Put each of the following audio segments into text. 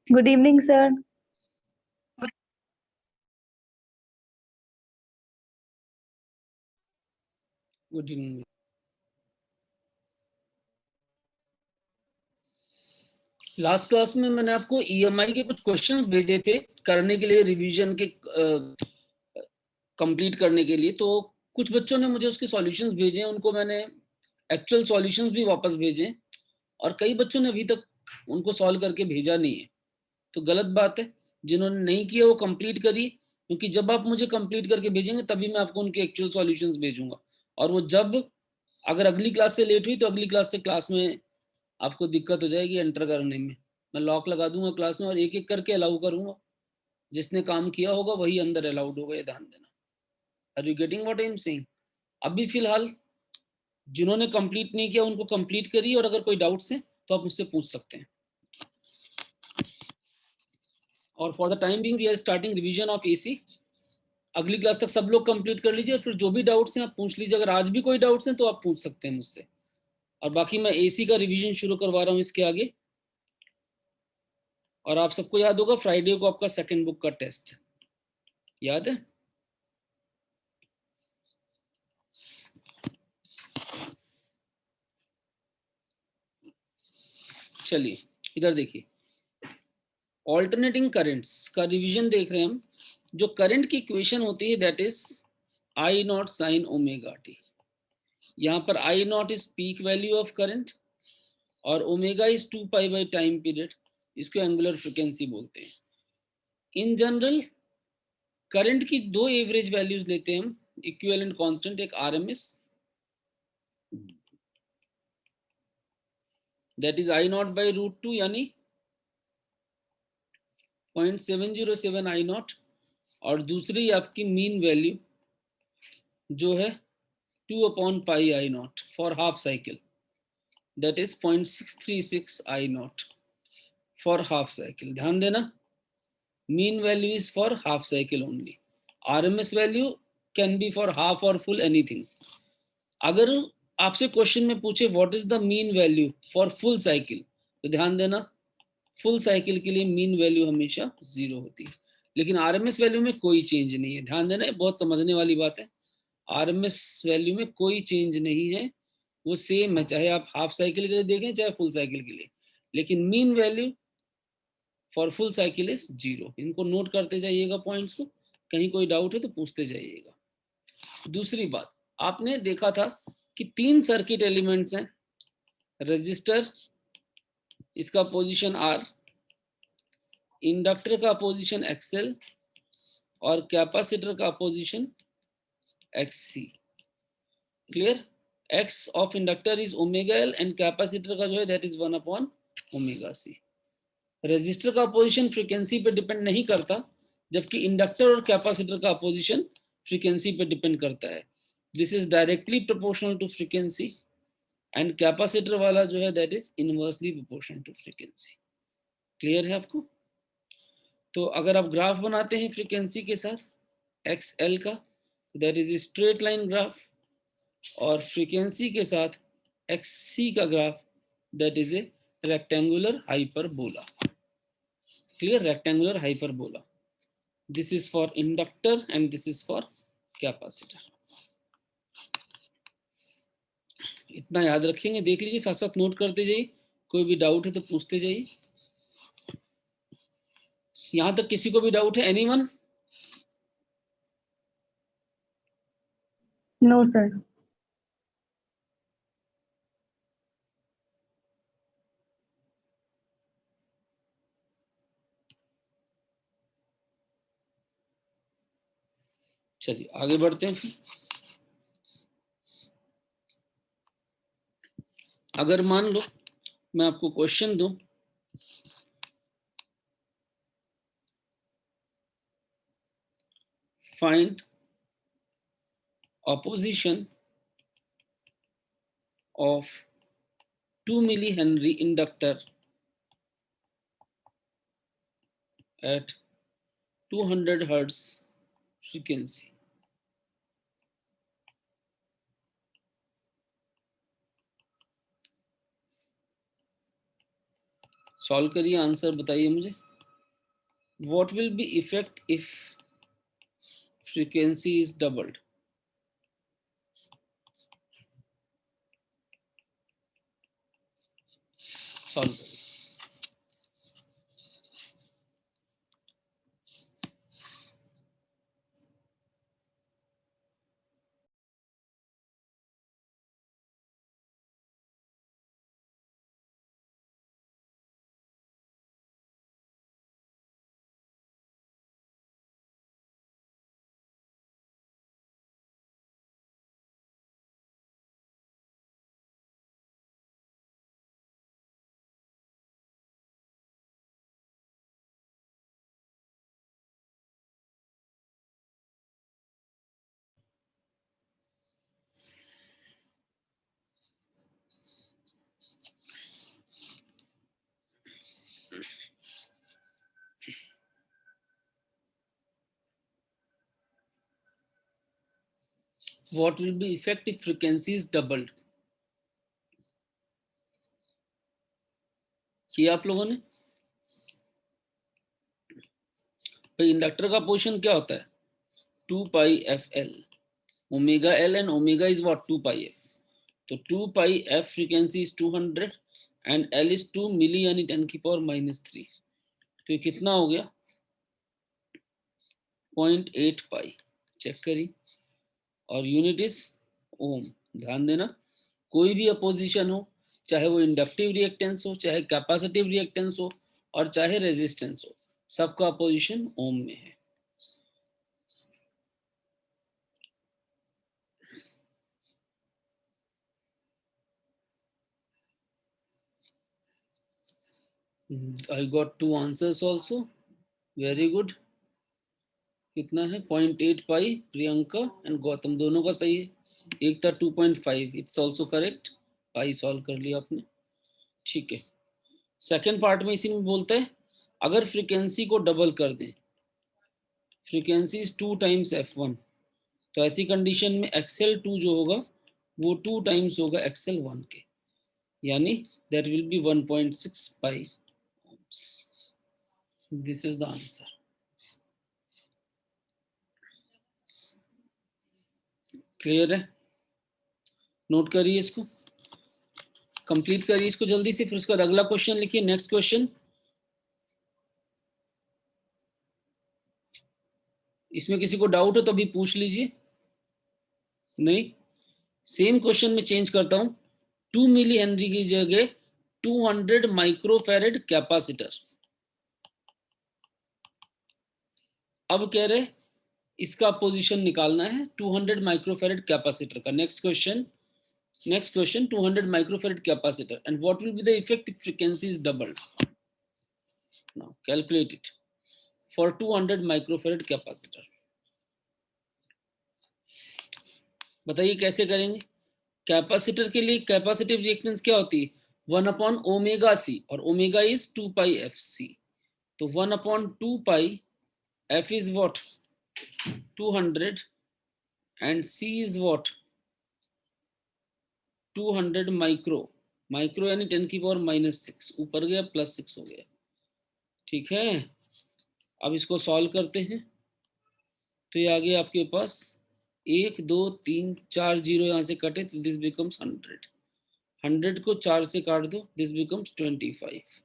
Good evening, sir. Good evening. Last class में मैंने आपको ईएमआई के कुछ क्वेश्चंस भेजे थे करने के लिए, रिवीजन के कंप्लीट करने के लिए। तो कुछ बच्चों ने मुझे उसके सॉल्यूशंस भेजे हैं, उनको मैंने एक्चुअल सॉल्यूशंस भी वापस भेजे, और कई बच्चों ने अभी तक उनको सॉल्व करके भेजा नहीं है। तो गलत बात है, जिन्होंने नहीं किया वो कंप्लीट करिए, क्योंकि जब आप मुझे कंप्लीट करके भेजेंगे तभी मैं आपको उनके एक्चुअल सॉल्यूशंस भेजूंगा। और वो जब अगर अगली क्लास से लेट हुई तो अगली क्लास से क्लास में आपको दिक्कत हो जाएगी एंटर करने में। मैं लॉक लगा दूंगा क्लास में और एक एक करके अलाउ करूंगा। जिसने काम किया होगा वही अंदर अलाउड होगा, ये ध्यान देना। Are you getting what I am saying? अभी फिलहाल जिन्होंने कंप्लीट नहीं किया उनको कंप्लीट करिए, और अगर कोई डाउट्स है तो आप मुझसे पूछ सकते हैं। और for the time being we are starting revision of AC. अगली क्लास तक सब लोग कंप्लीट कर लीजिए, फिर जो भी डाउट्स हैं आप पूछ लीजिए। अगर आज भी कोई डाउट्स हैं तो आप पूछ सकते हैं मुझसे। और बाकी मैं एसी का रिवीजन शुरू करवा रहा हूँ इसके आगे। और आप सबको याद होगा फ्राइडे को आपका सेकंड बुक का टेस्ट, याद है? चलिए इधर देखिए, ऑल्टरनेटिंग करंट्स का रिवीजन देख रहे हैं हम। जो करंट की इक्वेशन होती है that is I naught sine omega T. यहाँ पर I naught is peak value of current और omega is 2 pi by time period. इसको एंगुलर फ्रिक्वेंसी बोलते हैं। इन जनरल करंट की दो एवरेज वैल्यूज लेते हैं हम, इक्विवेलेंट कांस्टेंट, एक RMS that is I naught by root 2 यानी 0.707 आई नॉट, और दूसरी आपकी मीन वैल्यू जो है 2/पाई I naught for half cycle, that is 0.636 I naught for half cycle. ध्यान देना, mean value is for half cycle only. RMS value can be for half और फुल, एनीथिंग। अगर आपसे क्वेश्चन में पूछे what is the mean value for full cycle, तो ध्यान देना फुल साइकिल के लिए मीन वैल्यू हमेशा 0 होती है। लेकिन आरएमएस वैल्यू में कोई चेंज नहीं है। ध्यान देना, बहुत समझने वाली बात है। आरएमएस वैल्यू में कोई चेंज नहीं है, वो सेम है, चाहे आप हाफ साइकिल के लिए देखें चाहे फुल साइकिल के लिए। लेकिन mean value for full cycle is 0। इनको नोट करते जाइएगा पॉइंट्स को, कहीं कोई डाउट है तो पूछते जाइएगा। दूसरी बात, आपने देखा था कि 3 सर्किट एलिमेंट्स हैं। रजिस्टर, इसका पोजीशन R, इंडक्टर का पोजीशन XL, और कैपेसिटर का position XC। Clear? X of inductor is omega L and capacitor का जो है दैट इज 1/ओमेगा C। रजिस्टर का पोजीशन फ्रीक्वेंसी पे डिपेंड नहीं करता, जबकि इंडक्टर और कैपेसिटर का पोजीशन फ्रीक्वेंसी पे डिपेंड करता है। This is directly proportional to frequency, and capacitor वाला जो है that is inversely proportional to frequency. Clear है आपको? तो अगर आप ग्राफ बनाते हैं फ्रीक्वेंसी के साथ XL का, that is straight line graph, और फ्रीक्वेंसी के साथ XC का graph that is a rectangular hyperbola. Clear? Rectangular hyperbola. This is for inductor and this is for capacitor. इतना याद रखेंगे, देख लीजिए, साथ साथ नोट करते जाइए। कोई भी डाउट है तो पूछते जाइए। यहां तक किसी को भी डाउट है? एनीवन? No, sir. चलिए आगे बढ़ते हैं। अगर मान लो मैं आपको क्वेश्चन दूं, find opposition of 2 millihenry inductor at 200 hertz frequency। Solve करिए, आंसर बताइए मुझे। what will be effect if frequency is doubled? Solve. What will be effect if frequency is doubled? किया आप लोगों ने? भाई इंडक्टर का पोजीशन क्या होता है? 2 pi F L, omega L and omega is what? 2 pi F. तो 2 pi F frequency is 200 and L is 2 milli यानी 10⁻³ तो ये कितना हो गया? 0.8 पाई. चेक करिए. और यूनिट इज ओम. ध्यान देना, कोई भी अपोजिशन हो, चाहे वो इंडक्टिव रिएक्टेंस हो, चाहे कैपेसिटिव रिएक्टेंस हो, और चाहे रेजिस्टेंस हो, सबका अपोजिशन ओम में है. I got 2 answers also. Very good. कितना है? 0.8 पाई. प्रियंका एंड गौतम दोनों का सही है. एक था 2.5. It's also correct. Pi solve कर लिया आपने. ठीक है. सेकेंड पार्ट में इसी में बोलता है अगर फ्रीक्वेंसी को डबल कर दें, फ्रीक्वेंसी इज 2 टाइम्स f1, तो ऐसी कंडीशन में XL2 जो होगा वो 2 टाइम्स होगा XL1 के, यानी that will be 1.6 pi. This is the answer. Clear है? नोट करिए इसको, कंप्लीट करिए इसको जल्दी से, फिर उसका अगला क्वेश्चन लिखिए. Next question. इसमें किसी को डाउट हो तो अभी पूछ लीजिए. नहीं, सेम क्वेश्चन में चेंज करता हूं. 2 मिली हेनरी की जगह 200 माइक्रोफैरेड कैपेसिटर. अब कह रहे इसका पोजीशन निकालना है 200 माइक्रोफैरेड कैपेसिटर का. Next question. 200 microfarad capacitor and what will be the effect if frequency is doubled? Now calculate it for 200 microfarad capacitor. बताइए कैसे करेंगे? कैपेसिटर के लिए कैपेसिटिव रिएक्टेंस क्या होती है? 1/ओमेगा c, और omega is 2 pi F C. तो 1/2 pi. F is what? 200 and C is what? 200 micro. Micro यानी 10⁻⁻6. ऊपर गया +6 हो गया. ठीक है. अब इसको सॉल्व करते हैं. तो ये आ गया आपके पास 1 2 3 4 जीरो यहाँ से कटे तो दिस बिकम्स 100. 100 को 4 से काट दो, दिस बिकम्स 25.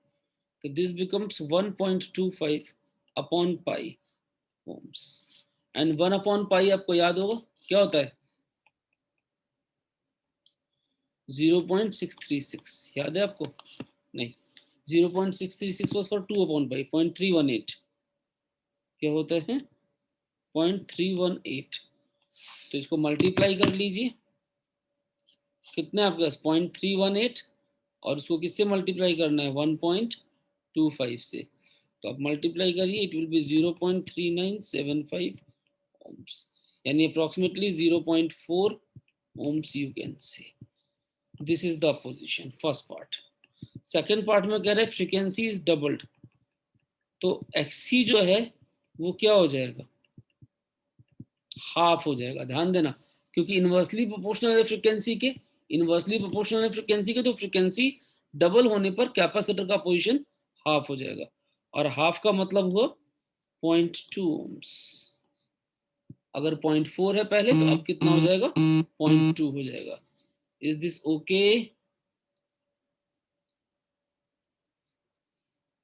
तो this becomes 1.25 upon pi ohms. And 1 upon pi आपको याद होगा क्या होता है? 0.636. याद है आपको? नहीं, 0.636 was for 2 upon pi. 0.318 क्या होता है? 0.318. तो इसको मल्टीप्लाई कर लीजिए. कितने आपके पास? 0.318. और उसको किससे मल्टीप्लाई करना है? 1.25 से. तो आप मल्टीप्लाई करिए, इट विल बी 0.3975 ohms, यानी approximately 0.4 ohms you can say. This is the position, first part. Second part में कह रहे हैं फ्रीक्वेंसी इज डबल्ड, तो XC जो है वो क्या हो जाएगा? हाफ हो जाएगा. ध्यान देना, क्योंकि इनवर्सली प्रोपोर्शनल है फ्रीक्वेंसी के. इनवर्सली प्रोपोर्शनल है फ्रीक्वेंसी के, तो फ्रीक्वेंसी डबल होने पर कैपेसिटर का पोजीशन हाफ हो जाएगा. और हाफ का मतलब हुआ 0.2 ohms। अगर 0.4 है पहले तो अब कितना हो जाएगा, 0.2 हो जाएगा। Is this okay?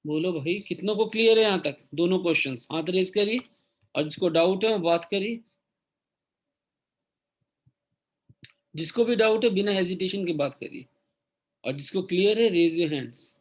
बोलो भाई, कितनों को क्लियर है यहाँ तक दोनों क्वेश्चंस? हाथ रेज करिए, और जिसको डाउट है वो बात करिए। जिसको भी डाउट है बिना हेजिटेशन की बात करिए, और जिसको क्लियर है रेज योर हैंड्स।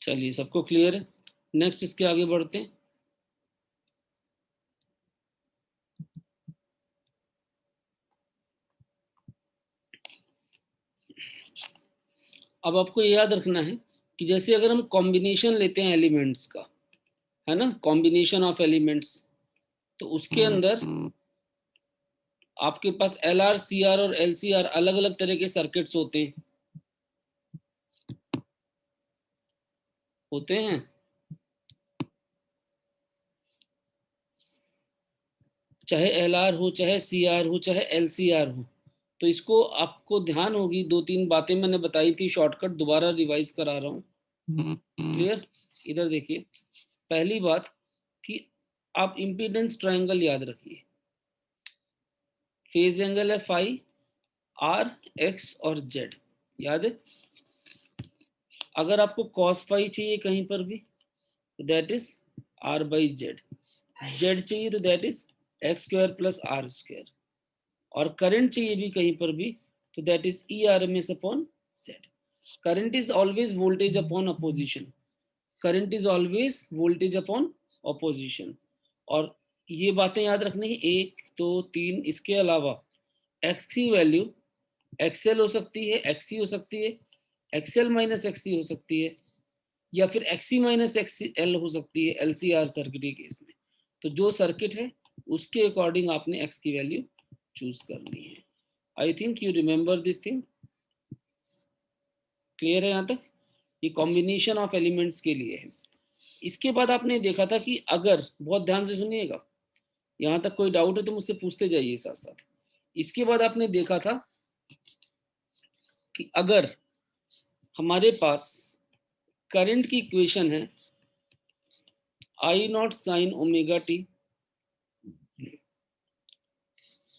चलिए, सबको क्लियर है? नेक्स्ट इसके आगे बढ़ते हैं। अब आपको ये याद रखना है कि जैसे अगर हम कॉम्बिनेशन लेते हैं एलिमेंट्स का, है ना, कॉम्बिनेशन ऑफ एलिमेंट्स, तो उसके अंदर आपके पास LR, CR और LCR अलग अलग तरह के सर्किट्स होते हैं। चाहे LR हो, चाहे CR हो, चाहे LCR हो। तो इसको आपको ध्यान होगी, 2-3 बातें मैंने बताई थी शॉर्टकट, दोबारा रिवाइज करा रहा हूँ। क्लियर? इधर देखिए, पहली बात कि आप इम्पीडेंस ट्रायंगल याद रखिए। फेज एंगल है फाई, R, X और Z, याद है? अगर आपको कॉस फाई चाहिए कहीं पर भी तो दैट इज R/Z, Z चाहिए तो दैट इज X² + R², और करंट चाहिए भी कहीं पर भी तो that is E/RMS/Z। Current is always voltage upon opposition, current is always voltage upon opposition. और ये बातें याद रखनी है, 1 2 3। इसके अलावा एक्स की वैल्यू XL हो सकती है, XC हो सकती है, XL - XC हो सकती है, या फिर XC - XL हो सकती है LCR सर्किट के केस में। तो जो सर्किट है उसके अकॉर्डिंग आपने X की वैल्यू चूज करनी है। I think you remember this thing. Clear है यहाँ तक? ये कॉम्बिनेशन ऑफ एलिमेंट्स के लिए है। इसके बाद आपने देखा था कि अगर, बहुत ध्यान से सुनिएगा, यहाँ तक कोई डाउट है तो मुझसे पूछते जाइए साथ साथ। इसके बाद आपने देखा था कि अगर हमारे पास करंट की इक्वेशन है I0 sin ओमेगा टी,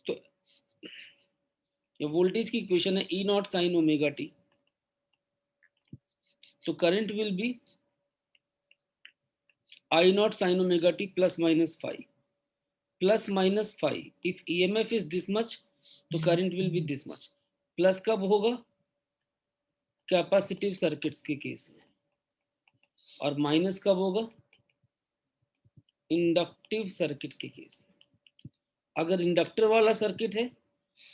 तो ये वोल्टेज की इक्वेशन है E0 sin ओमेगा टी, तो current will be I0 sin omega T +/-5 if EMF is this much तो current will be this much. Plus कब होगा? कैपेसिटिव सर्किट्स के केस में, और माइनस कब होगा? इंडक्टिव सर्किट के केस में। अगर इंडक्टर वाला सर्किट है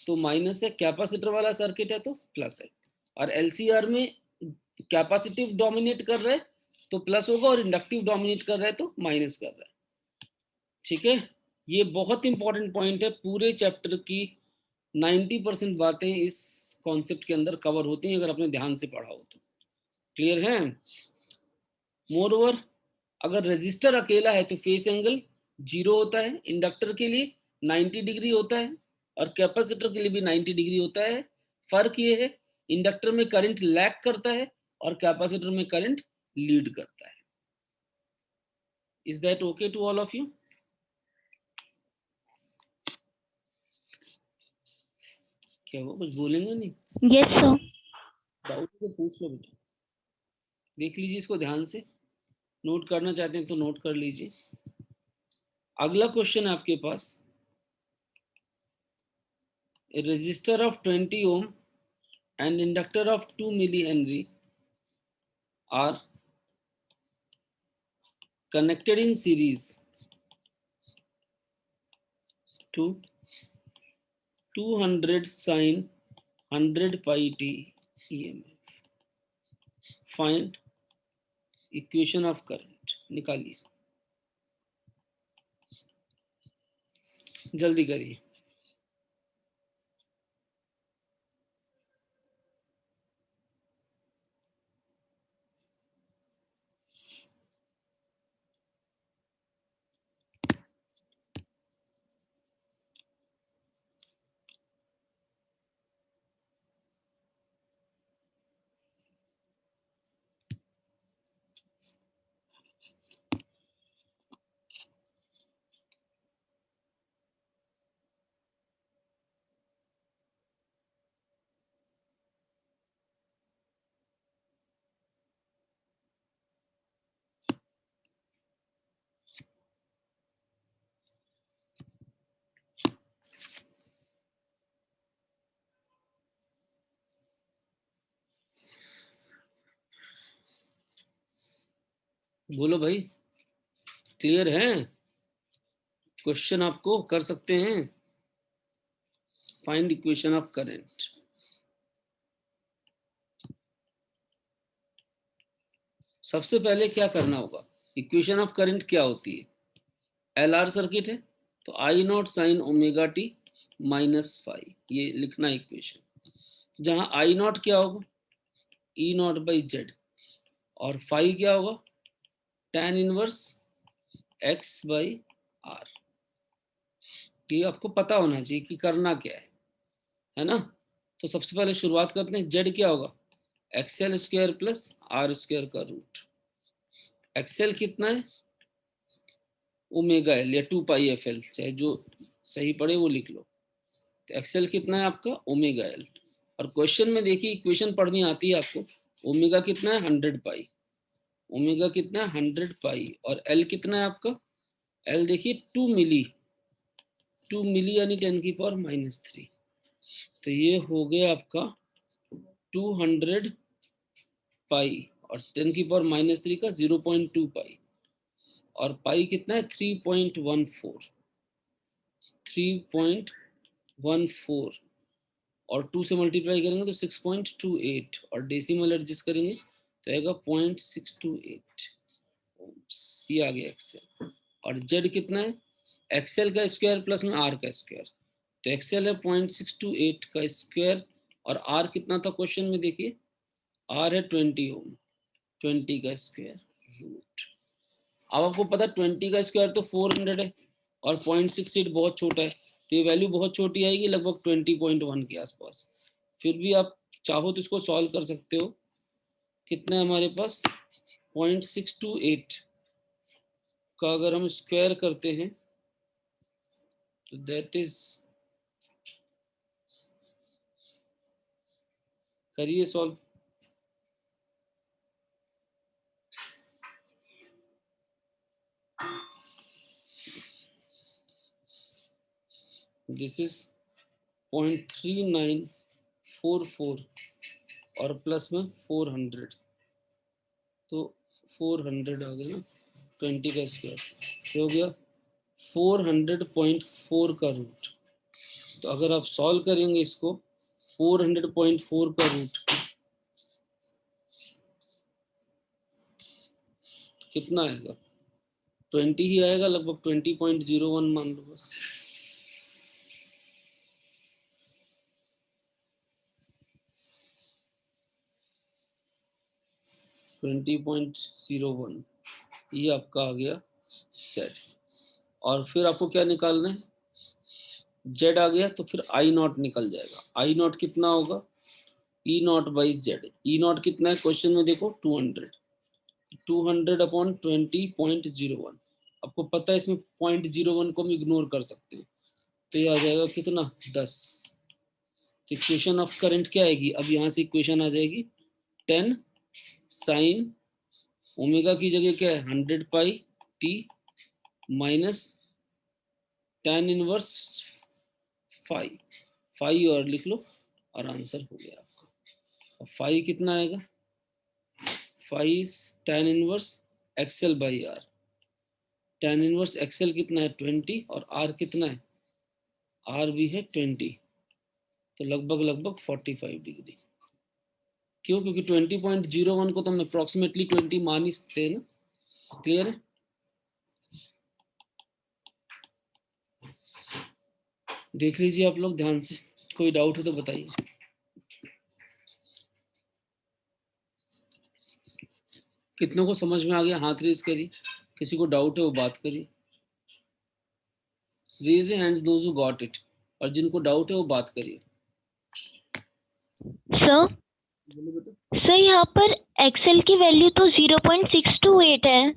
तो माइनस है, कैपेसिटर वाला सर्किट है तो प्लस है। और LCR में कैपेसिटिव डोमिनेट कर रहा है तो प्लस होगा, और इंडक्टिव डोमिनेट कर रहा है तो माइनस कर रहा है। ठीक है, ये बहुत इंपॉर्टेंट पॉइंट है। पूरे चैप्टर की 90% बातें इस कॉन्सेप्ट के अंदर कवर होती हैं अगर आपने ध्यान से पढ़ा हो तो। क्लियर है? मोर ओवर, अगर रजिस्टर अकेला है तो फेस एंगल 0 होता है, इंडक्टर के लिए 90 डिग्री होता है, और कैपेसिटर के लिए भी 90 डिग्री होता है। फर्क ये है, इंडक्टर में करंट लैग करता है और कैपेसिटर में करंट लीड करता है। Is that okay to all of you? क्या वो कुछ बोलेंगे नहीं? Yes sir. डाउट तो पूछ लो बेटा, देख लीजिए इसको ध्यान से, नोट करना चाहते हैं तो नोट कर लीजिए। अगला क्वेश्चन है आपके पास, a resistor of 20 ohm and inductor of 2 millihenry are connected in series to 200 sin 100 pi t EMF. Find equation of current. निकालिए, जल्दी करिए. बोलो भाई, क्लियर है? क्वेश्चन आपको कर सकते हैं. Find equation of current. सबसे पहले क्या करना होगा? इक्वेशन ऑफ करंट क्या होती है? एलआर सर्किट है तो I naught sine omega T minus five, ये लिखना इक्वेशन. जहां आई नॉट क्या होगा? ई नॉट बाई जेड, और फाइव क्या होगा? tan inverse X by R. ये आपको पता होना चाहिए कि करना क्या है ना? तो सबसे पहले शुरुआत करते हैं. जेड क्या होगा? XL square plus R square का रूट. एक्सएल कितना है? ओमेगा एल या 2 पाई एफ एल, चाहे जो सही पड़े वो लिख लो. तो एक्सएल कितना है आपका? Omega L. और क्वेश्चन में देखिए, इक्वेशन पढ़नी आती है आपको. ओमेगा कितना है? 100 पाई. ओमेगा कितना है? 100 पाई. और एल कितना है आपका? एल देखिए 2 मिली. 2 मिली यानी 10 की पावर माइनस 3. तो ये हो गया आपका 200 पाई, और 10 की पावर माइनस 3 का 0.2 पाई. और पाई कितना है? 3.14. 3.14 और 2 से मल्टीप्लाई करेंगे तो 6.28, और डेसिमल एडजस्ट करेंगे तो आएगा 0.628. सी आ गया एक्सेल. और जेड कितना है? एक्सेल का स्क्वायर प्लस में आर का स्क्वायर. तो एक्सेल है 0.628 का स्क्वायर, और आर कितना था क्वेश्चन में? देखिए आर है 20 ओम. 20 का स्क्वायर रूट. अब आपको पता 20 का स्क्वायर तो 400 है, और 0.68 बहुत छोटा है, तो ये वैल्यू बहुत छोटी आएगी, लगभग 20.1 के आसपास. फिर भी आप चाहो तो इसको सॉल्व कर सकते हो. कितना है हमारे पास? 0.628 का अगर हम स्क्वायर करते हैं तो दैट इज, करिए सॉल्व. दिस इज 0.3944 और प्लस में 400, तो 400 आ गया ना. 20 का स्क्वायर हो गया 400.4 का रूट. तो अगर आप सॉल्व करेंगे इसको, 400.4 का रूट कितना आएगा? 20 ही आएगा, लगभग 20.01 मान लो बस. 20.01 ये आपका आ गया सेट. और फिर आपको क्या निकालना है? जेड आ गया तो फिर आई नॉट निकल जाएगा. आई नॉट कितना होगा? E naught by Z. E naught कितना है क्वेश्चन में? देखो 200. 200 अपॉन 20.01. आपको पता है इसमें 0.01 को हम इग्नोर कर सकते हैं, तो ये आ जाएगा कितना? 10. तो इक्वेशन ऑफ करंट क्या आएगी? अब यहाँ से इक्वेशन आ जाएगी 10 साइन ओमेगा की जगह क्या है? 100 pi T minus tan inverse 5. 5 और लिख लो और आंसर हो गया आपका. अब 5 कितना आएगा? 5 tan inverse XL by R. tan inverse XL कितना है 20 और आर कितना है, आर भी है 20, तो लगभग 45 डिग्री। क्यों? क्योंकि 20.01 को तो हम अप्रोक्सीमेटली 20 मान ही सकते हैं ना। क्लियर है? देख लीजिए आप लोग ध्यान से, कोई डाउट हो तो बताइए। कितनों को समझ में आ गया? हाथ रेज करिए, किसी को डाउट है वो बात करिए। Raise hands those who got it, और जिनको डाउट है वो बात करिए। सर बोलो बेटा। सर यहाँ पर एक्सेल की वैल्यू तो 0.628 है।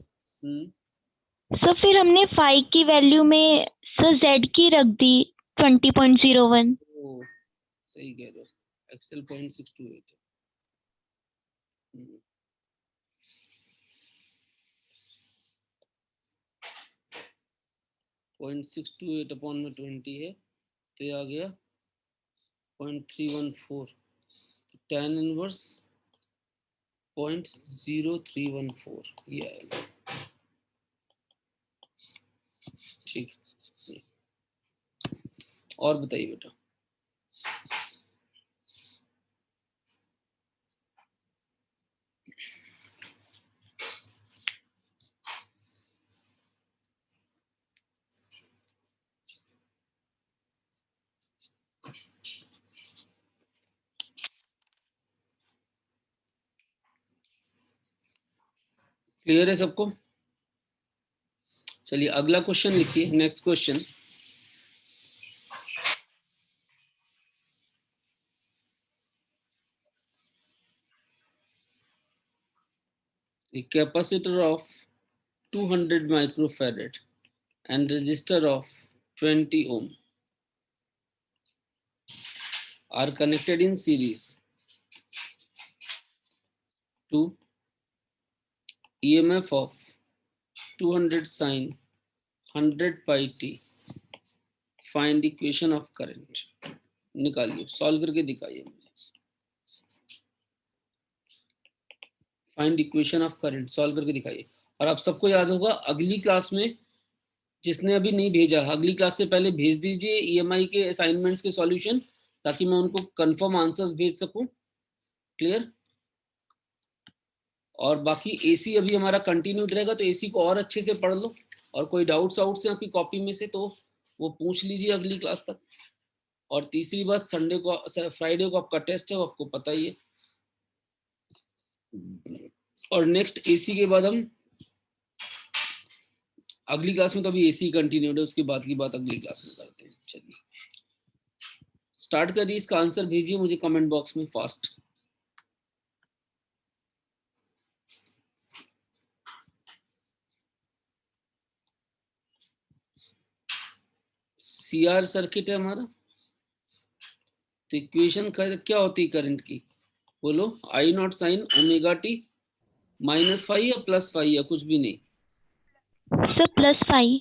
सर फिर हमने फाई की वैल्यू में सर जेड की रख दी 20.01। ओ, सही कह रहे हो, एक्सेल 0.628 है। 0.628 अपॉन में 20 है, तो ये आ गया 0.314, तो tan इनवर्स 0.0314 ये आएगा। ठीक है, और बताइए बेटा। क्लियर है सबको? चलिए अगला क्वेश्चन लिखिए, next question. A capacitor of 200 microfarad and resistor of 20 ohm are connected in series to EMF of 200 sin 100 pi t. Find equation of current. निकालिए, सॉल्व करके दिखाइए मुझे। Find equation of current, solve करके दिखाइए। और आप सबको याद होगा अगली क्लास में, जिसने अभी नहीं भेजा, अगली क्लास से पहले भेज दीजिए ईएमआई के असाइनमेंट्स के सॉल्यूशन, ताकि मैं उनको कंफर्म आंसर्स भेज सकूं। क्लियर? और बाकी एसी अभी हमारा कंटिन्यूड रहेगा, तो एसी को और अच्छे से पढ़ लो, और कोई डाउट्स आउट्स हैं आपकी कॉपी में से तो वो पूछ लीजिए अगली क्लास तक। और तीसरी बात, संडे को फ्राइडे को आपका टेस्ट है, वो आपको पता ही है। और नेक्स्ट एसी के बाद हम अगली क्लास में, तो अभी एसी कंटिन्यूड है, उसके बाद की बात अगली क्लास में करते हैं। चलिए स्टार्ट करिए, इसका आंसर भेजिए मुझे कमेंट बॉक्स में फास्ट। सीआर सर्किट है हमारा, तो इक्वेशन क्या होती है करंट की? बोलो, I naught sine omega T minus five या प्लस फाइव या कुछ भी नहीं? Sir plus phi.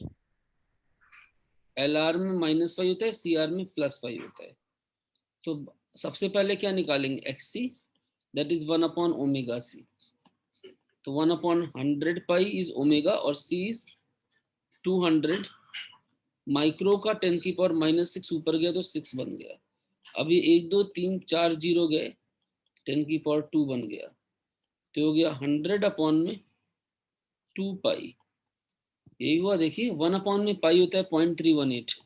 L R में माइनस फाइव होता है, सी आर में प्लस फाइव होता है। तो सबसे पहले क्या निकालेंगे? X C, that is 1 upon omega C. तो 1/100 पाई इज ओमेगा, और सी इज 200 माइक्रो का 10⁻⁻6 ऊपर गया तो 6 बन गया। अब ये 1 2 3 4 जीरो गए, 10⁻2 बन गया, तो हो गया 100/2 पाई। यही हुआ, देखिए 1 अपॉन में पाई होता है 0.318,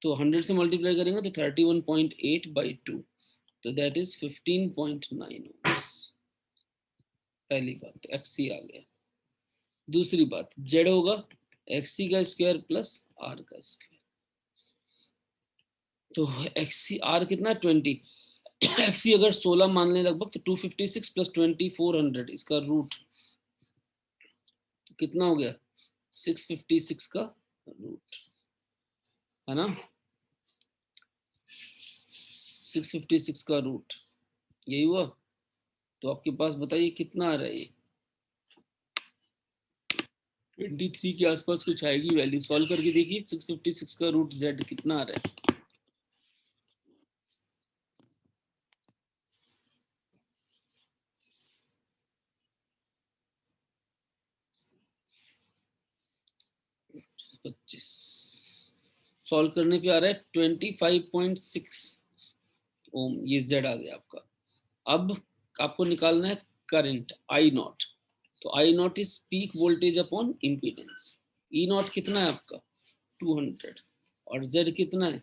तो 100 से मल्टीप्लाई करेंगे तो 31.8/2, तो दैट इज 15.9 पहली बात, तो एक्स सी आ गया। दूसरी बात, जेड होगा एक्स सी का स्क्वायर प्लस आर का स्क्वायर। तो एक्स सी आर कितना 20, एक्स सी अगर 16 मान लें लगभग, तो 256 प्लस 2400 इसका रूट, तो कितना हो गया? 656 का रूट, है ना? 656 का रूट, यही हुआ। तो आपके पास बताइए कितना आ रहा है ये? 23 के आसपास कुछ आएगी वैल्यू। सॉल्व करके देखिए 656 का रूट जेड कितना आ रहा है। 25 सॉल्व करने पे आ रहा है 25.6 ओम, ये जेड आ गया आपका। अब आपको निकालना है करंट आई नॉट। तो I naught is peak voltage upon impedance. E naught कितना है आपका 200 और जेड कितना है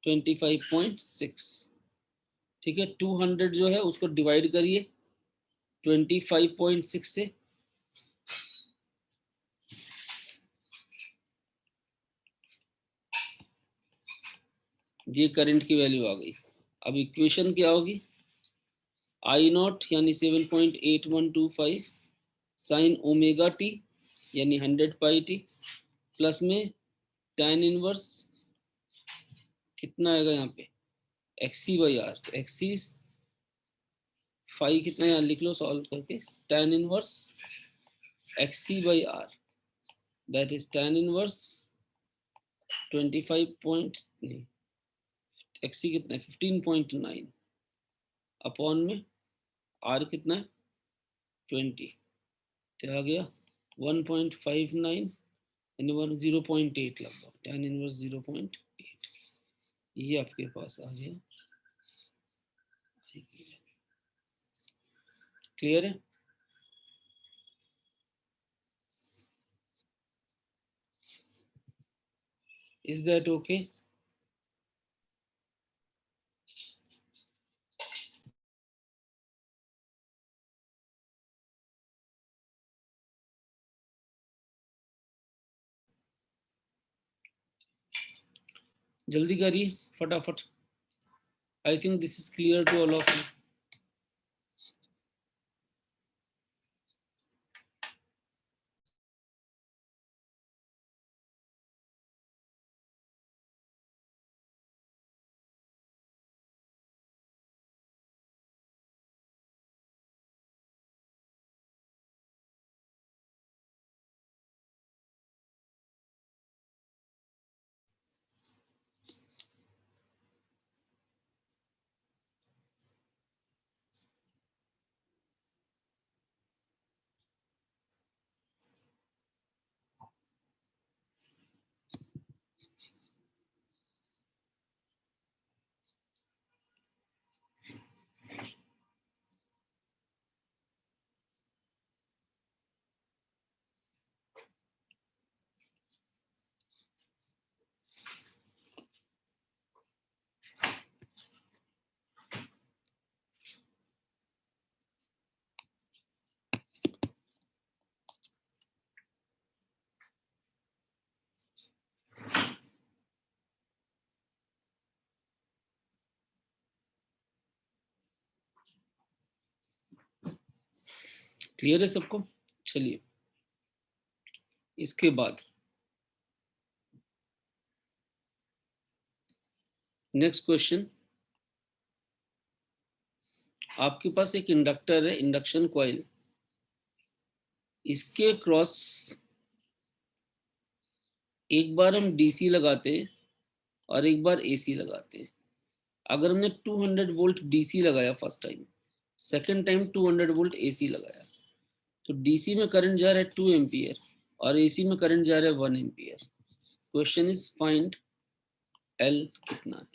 25.6। ठीक है, 200 जो है उसको डिवाइड करिए 25.6 से, ये करंट की वैल्यू आ गई। अब इक्वेशन क्या होगी, आई नॉट यानी 7.8125 साइन ओमेगा टी यानी 100 पाई टी प्लस में tan इनवर्स कितना आएगा यहाँ पे एक्सी बाई आर। तो एक्सी फाई कितना यहाँ लिख लो सॉल्व करके, tan inverse XC by R that is tan inverse 25 point नहीं, एक्सी कितना है 15.9 अपॉन में आर कितना है 20, क्या आ गया 1.59 यानी 0.8 लगभग, tan इनवर्स 0.8 ये आपके पास आ गया। क्लियर है? Is that okay? जल्दी करिए फटाफट। I think this is clear to all of you. Clear है सबको? चलिए इसके बाद नेक्स्ट क्वेश्चन। आपके पास एक इंडक्टर है, इंडक्शन कॉइल, इसके क्रॉस एक बार हम डीसी लगाते हैं और एक बार एसी लगाते हैं। अगर हमने 200 वोल्ट डीसी लगाया first time, second time 200 volt AC लगाया, तो डीसी में करंट जा रहा है 2 एम्पियर और एसी में करंट जा रहा है 1 ampere. Question is find L कितना है।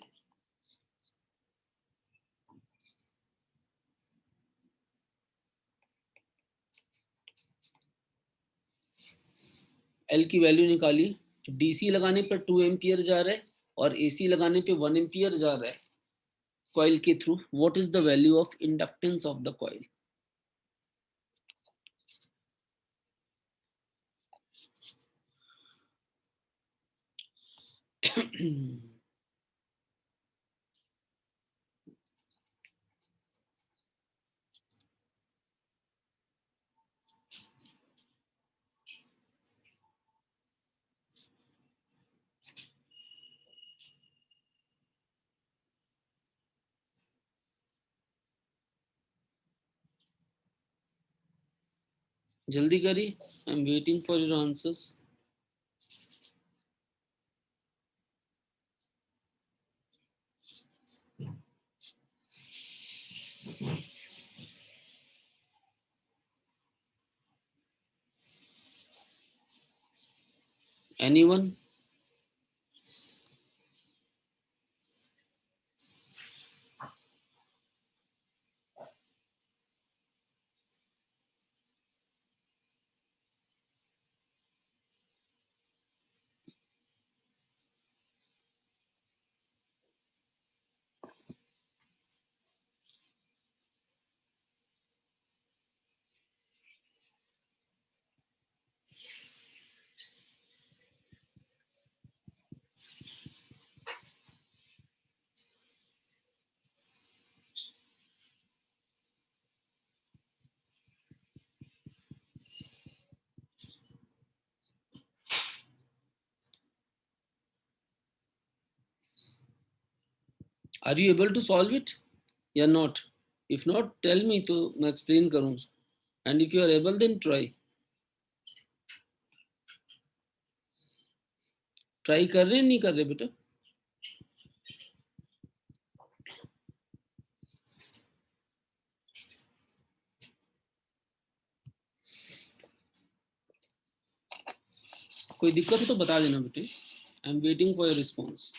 एल की वैल्यू निकालिए। डीसी लगाने पर 2 एम्पियर जा रहा है और एसी लगाने पे 1 एम्पियर जा रहा है कॉइल के through. What is the value of inductance of the coil? जल्दी करिए, I am waiting for your answers. Anyone? Are you able to solve it या not? If not, tell me तो मैं explain करूँ उसको. And if you are able, then try. Try कर रहे नहीं कर रहे बेटा? कोई दिक्कत हो तो बता देना बेटे. I am waiting for your response.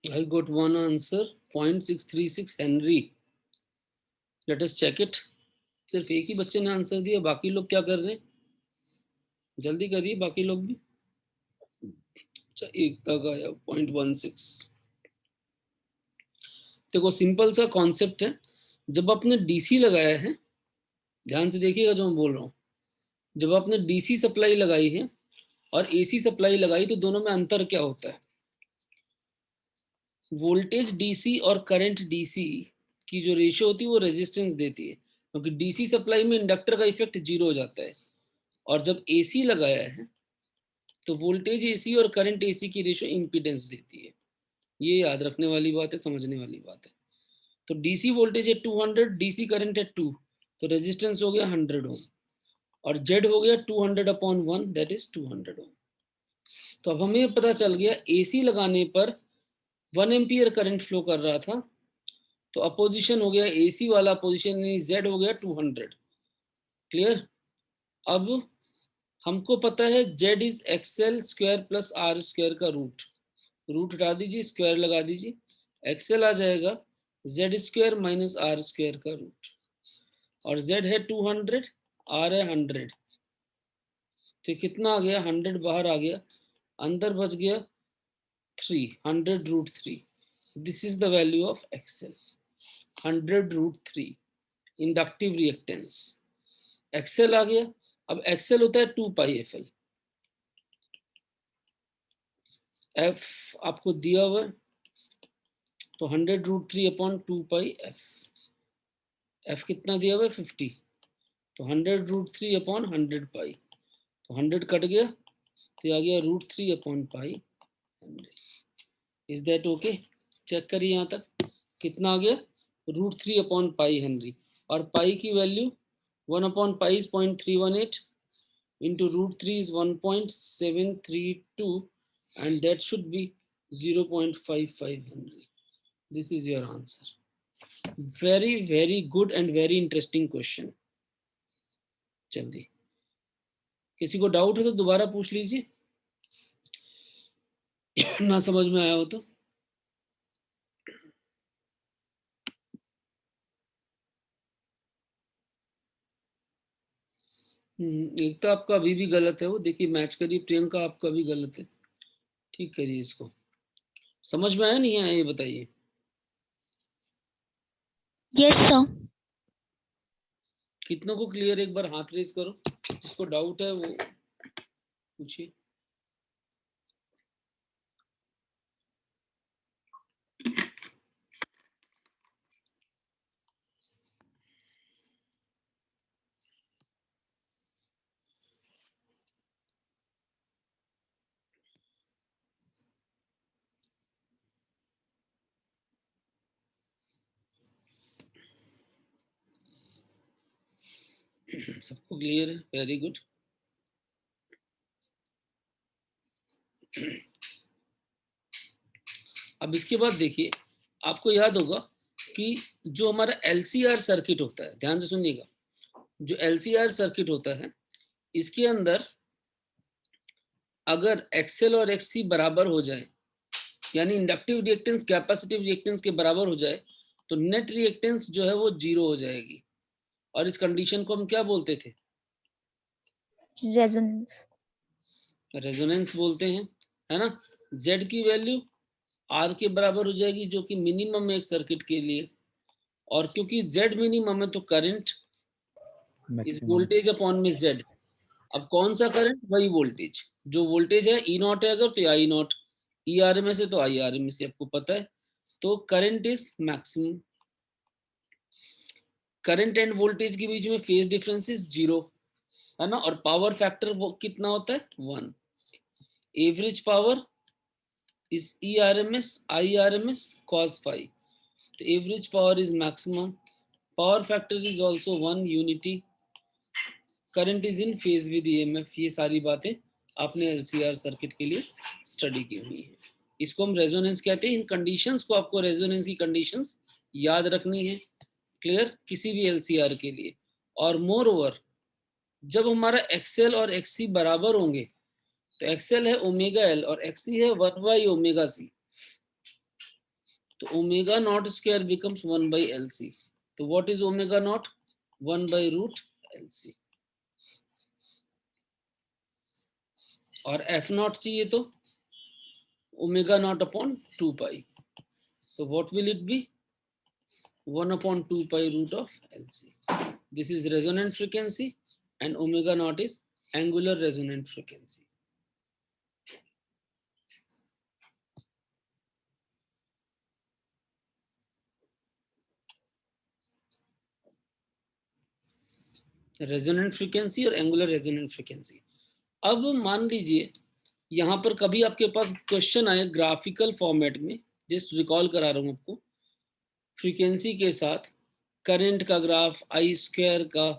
I got one answer, 0.636 Henry. Let us check it. सिर्फ एक ही बच्चे ने आंसर दिया, बाकी लोग क्या कर रहे हैं? जल्दी करिए बाकी लोग भी. अच्छा, एक तक आया 0.16. देखो सिंपल सा कॉन्सेप्ट है. जब आपने डीसी लगाया है, ध्यान से देखिएगा जो मैं बोल रहा हूँ. जब आपने डीसी सप्लाई लगाई है और एसी सप्लाई लगाई तो दोनों में अंतर क्या होता है? वोल्टेज डीसी और करंट डीसी की जो रेशियो होती है वो रेजिस्टेंस देती है, क्योंकि डीसी सप्लाई में इंडक्टर का इफेक्ट जीरो हो जाता है. और जब एसी लगाया है तो वोल्टेज एसी और करंट एसी की रेशियो इंपीडेंस देती है. ये याद रखने वाली बात है, समझने वाली बात है. तो डीसी वोल्टेज है 200, डीसी करंट है 2, तो रेजिस्टेंस हो गया 100 ओम और जेड हो गया 200/1, दैट इज 200 ओम. तो अब हमें पता चल गया एसी लगाने पर 1 एम्पियर करंट फ्लो कर रहा था, तो अपोजिशन हो गया एसी वाला अपोजिशन यानी जेड हो गया 200. क्लियर? अब हमको पता है Z is XL square plus R square का रूट. रूट हटा दीजिए, स्क्वायर लगा दीजिए, एक्सएल आ जाएगा Z square minus R square का रूट. और जेड है 200 आर है 100, तो कितना आ गया 100 बाहर आ गया, अंदर बच गया 300√3। This is the value of X L 100√3 inductive reactance. X L आ गया। अब एक्सेल होता है 2πfl, एफ आपको दिया हुआ है तो 100√3 अपॉन 2πf, एफ कितना दिया हुआ है 50, तो 100√3 अपॉन 100π, तो 100 कट गया तो आ गया √3 upon pi henry. Is that okay? Check करिए यहाँ तक कितना आ गया √3 अपॉन पाई हेनरी, और पाई की value 1 upon pi is 0.318 into √3 is 1.732 and that should be 0.55 Henry. This is your answer. Very good and very interesting question. जल्दी किसी को डाउट है तो दोबारा पूछ लीजिए, ना समझ में आया हो तो। एक तो आपका अभी भी गलत है, वो देखिए मैच करिए प्रियंका, आपका भी गलत है, ठीक करिए इसको। समझ में आया नहीं आया ये बताइए? Yes sir. कितनों को क्लियर, एक बार हाथ रेज करो, जिसको डाउट है वो पूछिए। सबको क्लियर है? Very good. अब इसके बाद देखिए, आपको याद होगा कि जो हमारा LCR सर्किट होता है, ध्यान से सुनिएगा, जो LCR सर्किट होता है इसके अंदर अगर XL और XC बराबर हो जाए, यानी इंडक्टिव रिएक्टेंस कैपेसिटिव रिएक्टेंस के बराबर हो जाए, तो नेट रिएक्टेंस जो है वो 0 हो जाएगी, और इस कंडीशन को हम क्या बोलते थे? रेजोनेंस। रेजोनेंस बोलते हैं, है ना। Z की वैल्यू R के बराबर हो जाएगी, जो कि मिनिमम है एक सर्किट के लिए, और क्योंकि Z मिनिमम है तो करंट इस वोल्टेज अपॉन में Z। अब कौन सा करंट? वही वोल्टेज, जो वोल्टेज है E नॉट है अगर तो I नॉट, ERMS है तो IRMS, आपको पता है। तो current is maximum, current end voltage के बीच में फेज डिफरेंस इज 0, है ना। और पावर फैक्टर वो कितना होता है 1। Average power is ERMS IRMS cos phi, तो average power is maximum, power factor is also 1, unity, current is in phase with EMF। ये सारी बातें आपने LCR सर्किट के लिए स्टडी की हुई है। इसको हम रेजोनेंस कहते हैं। इन कंडीशंस को आपको रेजोनेंस की कंडीशंस याद रखनी है, क्लियर, किसी भी LCR के लिए। और मोर ओवर जब हमारा XL और XC बराबर होंगे, तो XL है ओमेगा L और XC है 1/ωc, तो omega not square becomes 1/LC। तो what is omega naught? 1/√LC। और F नॉट चाहिए तो omega naught upon 2π, so what will it be? 1/2π√LC. This is resonant frequency and omega naught is angular resonant frequency. Resonant frequency और angular resonant frequency. अब मान लीजिए यहाँ पर कभी आपके पास क्वेश्चन आए ग्राफिकल फॉर्मेट में, जस्ट रिकॉल करा रहा हूँ आपको, फ्रीक्वेंसी के साथ करंट का ग्राफ, आई स्क्वायर का,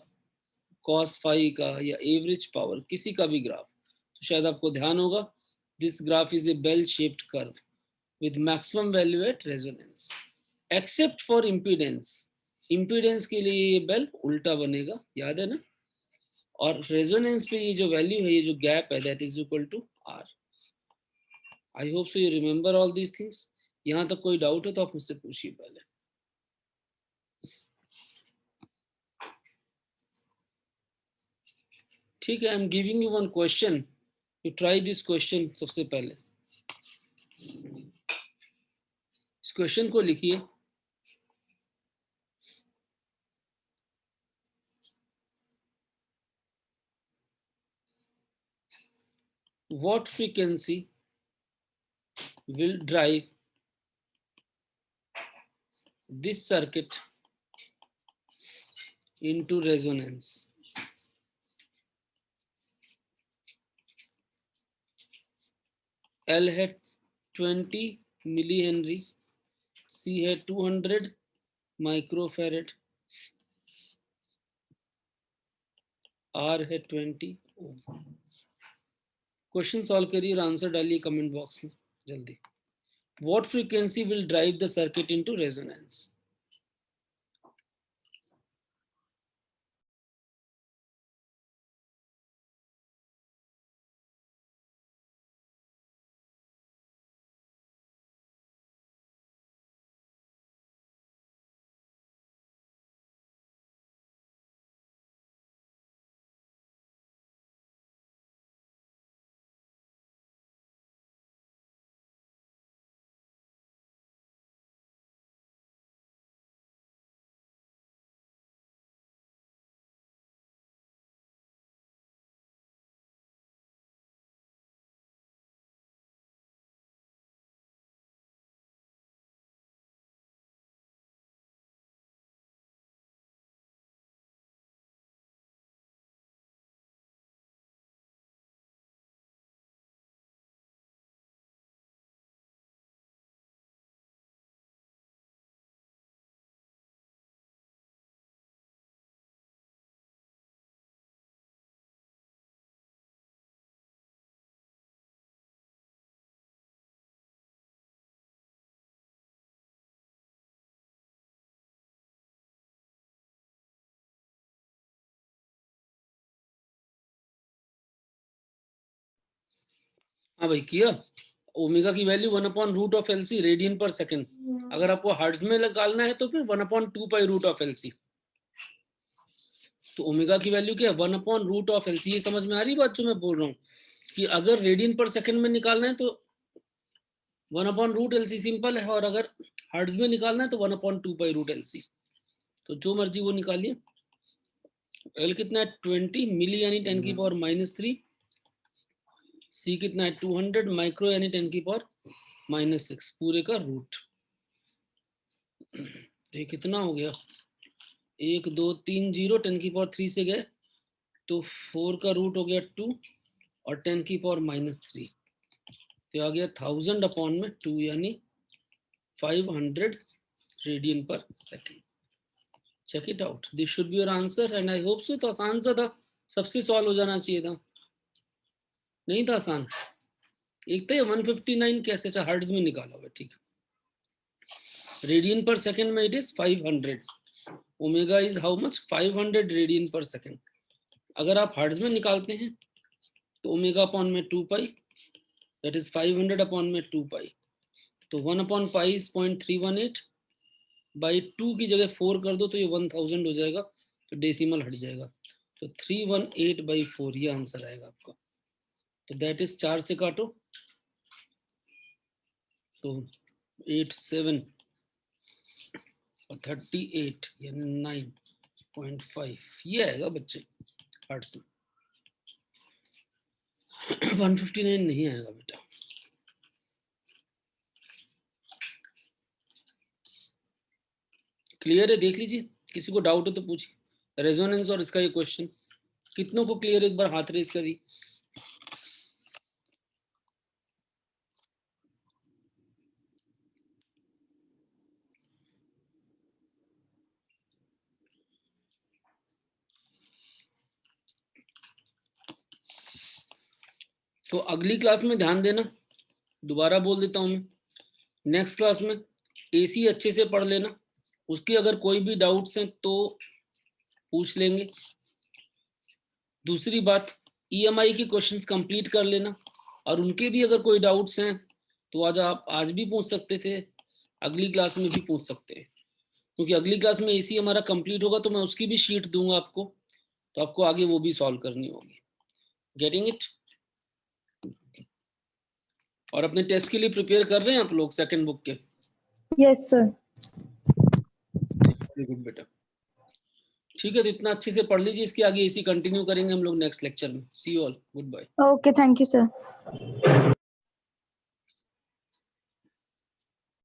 कॉस फाई का, या एवरेज पावर किसी का भी ग्राफ, तो शायद आपको ध्यान होगा this graph is a bell shaped curve with maximum value at resonance except for impedance. Impedance के लिए ये बेल उल्टा बनेगा, याद है ना। और रेजोनेंस पे ये जो वैल्यू है, ये जो गैप है, that is equal to R। I hope so you remember all these things. यहाँ तक कोई डाउट है तो आप मुझसे पूछिए पहले। ठीक है, I am giving you one question, you try this question. सबसे पहले इस क्वेश्चन को लिखिए। What frequency will drive this circuit into resonance? L है 20 मिली हेनरी, C है 200 माइक्रोफेरेड, R है 20 ओम। क्वेश्चन सॉल्व करिए और आंसर डालिए कमेंट बॉक्स में जल्दी। What frequency will drive the circuit into resonance? हाँ भाई किया। ओमेगा की वैल्यू 1/√LC रेडियन पर सेकंड। अगर आपको हर्ट्ज में निकालना है तो फिर 1/2π√LC। तो ओमेगा की वैल्यू क्या है? 1/√LC। ये समझ में आ रही बात जो मैं बोल रहा हूँ कि अगर रेडियन पर सेकंड में निकालना है तो 1/√LC सिंपल है, और अगर हर्ट्ज में निकालना है तो 1/2π√LC। तो जो मर्जी वो निकालिए। एल कितना है? 20 मिली यानी 10⁻³ सी कितना है? 200 माइक्रो यानी 10⁻⁻6 पूरे का रूट। ये कितना हो गया? 1 2 3 0 10⁻³ से गए तो 4 का रूट हो गया 2 और 10⁻⁻3 तो आ गया 1000/2 यानी 500 रेडियन पर second. Check it out, this should be your answer and I hope so. तो आसान सा था, सबसे सॉल्व हो जाना चाहिए था। नहीं था आसान। एक तो 159 कैसे? अच्छा हर्ट्ज में निकाला हुआ, ठीक है। रेडियन पर सेकेंड में it is 500। Omega is how much? 500 radian पर सेकेंड। अगर आप हर्ट्ज में निकालते हैं तो ओमेगा अपॉन में 2π, दैट इज 500 अपॉन में 2π। तो 1/π इज 0.318 बाई 2 की जगह 4 कर दो तो ये 1000 हो जाएगा, तो डेसिमल हट जाएगा। तो 318/4 ये आंसर आएगा आपका। तो दैट इज 4 से काटो तो 8 7 और 38 यानी 9.5 ये आएगा बच्चे हर्ट्ज में। 159 नहीं आएगा बेटा। क्लियर है? देख लीजिए, किसी को डाउट हो तो पूछिए। रेजोनेंस और इसका ये क्वेश्चन कितनों को क्लियर है? एक बार हाथ रेज करिए। तो अगली क्लास में ध्यान देना, दोबारा बोल देता हूं मैं, नेक्स्ट क्लास में एसी अच्छे से पढ़ लेना। उसके अगर कोई भी डाउट्स हैं तो पूछ लेंगे। दूसरी बात, ईएमआई के क्वेश्चंस कंप्लीट कर लेना, और उनके भी अगर कोई डाउट्स हैं तो आप आज भी पूछ सकते थे, अगली क्लास में भी पूछ सकते हैं, क्योंकि अगली क्लास में एसी हमारा कंप्लीट होगा तो मैं उसकी भी शीट दूंगा आपको, तो आपको आगे वो भी सॉल्व करनी होगी। Getting it? और अपने टेस्ट के लिए प्रिपेयर कर रहे हैं आप लोग सेकंड बुक के? Yes sir. वेरी गुड बेटा। ठीक है, तो इतना अच्छे से पढ़ लीजिए, इसके आगे इसी कंटिन्यू करेंगे हम लोग नेक्स्ट लेक्चर में। See you all, goodbye. Okay, thank you sir.